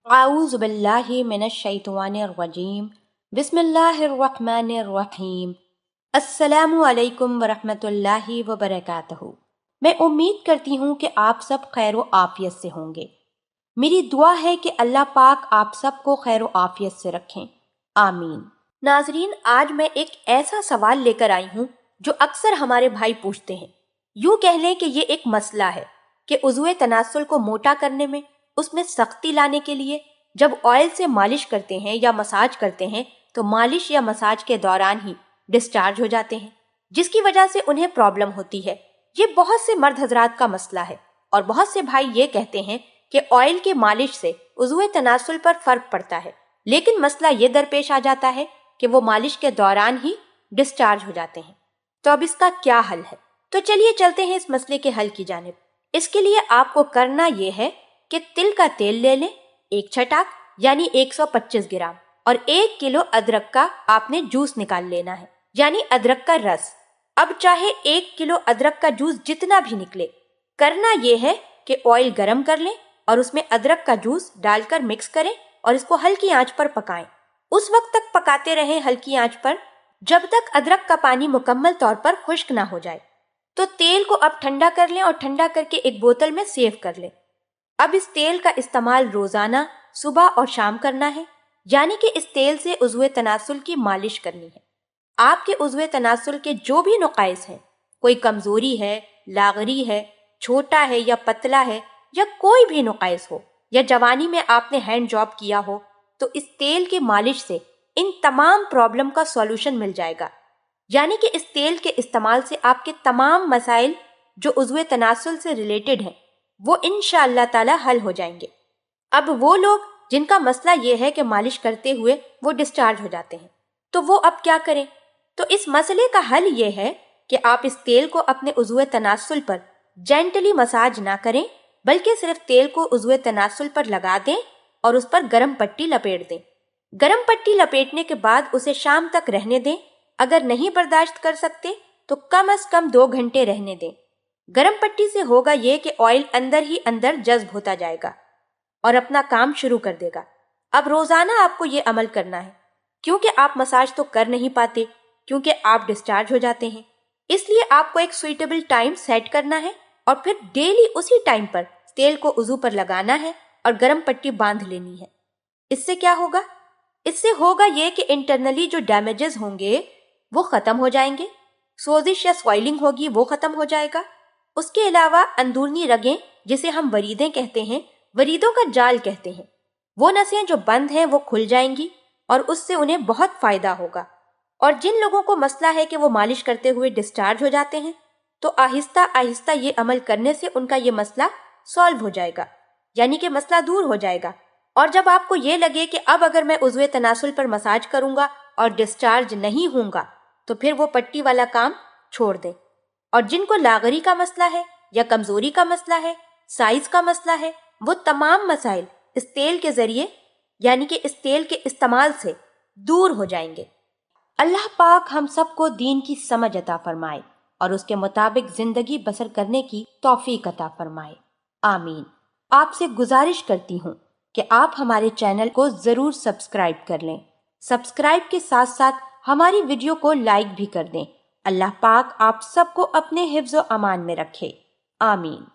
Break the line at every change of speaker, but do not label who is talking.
आऊज़ु बिल्लाहि मिनश शैतानिर रजीम। बिस्मिल्लाहिर रहमानिर रहीम। अस्सलामु अलैकुम वरहमतुल्लाहि वबरकातुहू। मैं उम्मीद करती हूँ कि आप सब खैर व आफियत से होंगे। मेरी दुआ है कि अल्लाह पाक आप सबको खैर व आफियत से रखें, आमीन। नाजरीन, आज मैं एक ऐसा सवाल लेकर आई हूँ जो अक्सर हमारे भाई पूछते हैं। यूँ कह लें कि ये एक मसला है कि उज़्वे तनासुल को मोटा करने में, उसमें सख्ती लाने के लिए जब ऑयल से मालिश करते हैं या मसाज करते हैं तो मालिश या मसाज के दौरान ही डिस्चार्ज हो जाते हैं, जिसकी वजह से उन्हें प्रॉब्लम होती है। ये बहुत से मर्द हजरात का मसला है और बहुत से भाई ये कहते हैं कि ऑयल के मालिश से उज़्वे तनासुल पर फर्क पड़ता है, लेकिन मसला ये दरपेश आ जाता है कि वो मालिश के दौरान ही डिस्चार्ज हो जाते हैं। तो अब इसका क्या हल है? तो चलिए चलते हैं इस मसले के हल की जानिब। इसके लिए आपको करना ये है कि तिल का तेल ले लें, एक छटाक यानी 125 ग्राम, और 1 किलो अदरक का आपने जूस निकाल लेना है, यानी अदरक का रस। अब चाहे 1 किलो अदरक का जूस जितना भी निकले, करना ये है कि ऑयल गरम कर लें और उसमें अदरक का जूस डालकर मिक्स करें और इसको हल्की आंच पर पकाएं। उस वक्त तक पकाते रहें हल्की आंच पर जब तक अदरक का पानी मुकम्मल तौर पर खुश्क ना हो जाए। तो तेल को अब ठंडा कर लें और ठंडा करके एक बोतल में सेव कर लें। अब इस तेल का इस्तेमाल रोजाना सुबह और शाम करना है, यानी कि इस तेल से उज़्वे तनासुल की मालिश करनी है। आपके उज़्वे तनासुल के जो भी नुकाइस हैं, कोई कमजोरी है, लागरी है, छोटा है या पतला है, या कोई भी नुकाइस हो, या जवानी में आपने हैंड जॉब किया हो, तो इस तेल की मालिश से इन तमाम प्रॉब्लम का सॉल्यूशन मिल जाएगा। यानी कि इस तेल के इस्तेमाल से आपके तमाम मसाइल जो उज़्वे तनासुल से रिलेटेड हैं वो इंशाअल्लाह ताला हल हो जाएंगे। अब वो लोग जिनका मसला ये है कि मालिश करते हुए वो डिस्चार्ज हो जाते हैं, तो वो अब क्या करें? तो इस मसले का हल ये है कि आप इस तेल को अपने उज़्वे तनासुल पर जेंटली मसाज ना करें, बल्कि सिर्फ तेल को उज़्वे तनासुल पर लगा दें और उस पर गर्म पट्टी लपेट दें। गर्म पट्टी लपेटने के बाद उसे शाम तक रहने दें। अगर नहीं बर्दाश्त कर सकते तो कम से कम 2 घंटे रहने दें। गरम पट्टी से होगा ये कि ऑयल अंदर ही अंदर जज्ब होता जाएगा और अपना काम शुरू कर देगा। अब रोजाना आपको ये अमल करना है, क्योंकि आप मसाज तो कर नहीं पाते क्योंकि आप डिस्चार्ज हो जाते हैं। इसलिए आपको एक सुइटेबल टाइम सेट करना है और फिर डेली उसी टाइम पर तेल को उज़ू पर लगाना है और गरम पट्टी बांध लेनी है। इससे क्या होगा? इससे होगा ये कि इंटरनली जो डैमेजेस होंगे वो खत्म हो जाएंगे, सोजिश या स्वेलिंग होगी वो खत्म हो जाएगा। उसके अलावा अंदरूनी रगें, जिसे हम वरीदें कहते हैं, वरीदों का जाल कहते हैं, वो नसें जो बंद हैं वो खुल जाएंगी और उससे उन्हें बहुत फायदा होगा। और जिन लोगों को मसला है कि वो मालिश करते हुए डिस्चार्ज हो जाते हैं, तो आहिस्ता आहिस्ता ये अमल करने से उनका ये मसला सॉल्व हो जाएगा, यानी कि मसला दूर हो जाएगा। और जब आपको ये लगे कि अब अगर मैं उज़्वे तनासुल पर मसाज करूंगा और डिस्चार्ज नहीं होऊंगा, तो फिर वो पट्टी वाला काम छोड़ दें। और जिनको लागरी का मसला है या कमजोरी का मसला है, साइज का मसला है, वो तमाम मसाइल इस तेल के जरिए, यानी कि इस तेल के इस्तेमाल से दूर हो जाएंगे। अल्लाह पाक हम सबको दीन की समझ अता फरमाए और उसके मुताबिक जिंदगी बसर करने की तौफीक अता फरमाए, आमीन। आपसे गुजारिश करती हूँ कि आप हमारे चैनल को जरूर सब्सक्राइब कर लें। सब्सक्राइब के साथ साथ हमारी वीडियो को लाइक भी कर दें। अल्लाह पाक आप सबको अपने हिफ्ज़ व अमान में रखे, आमीन।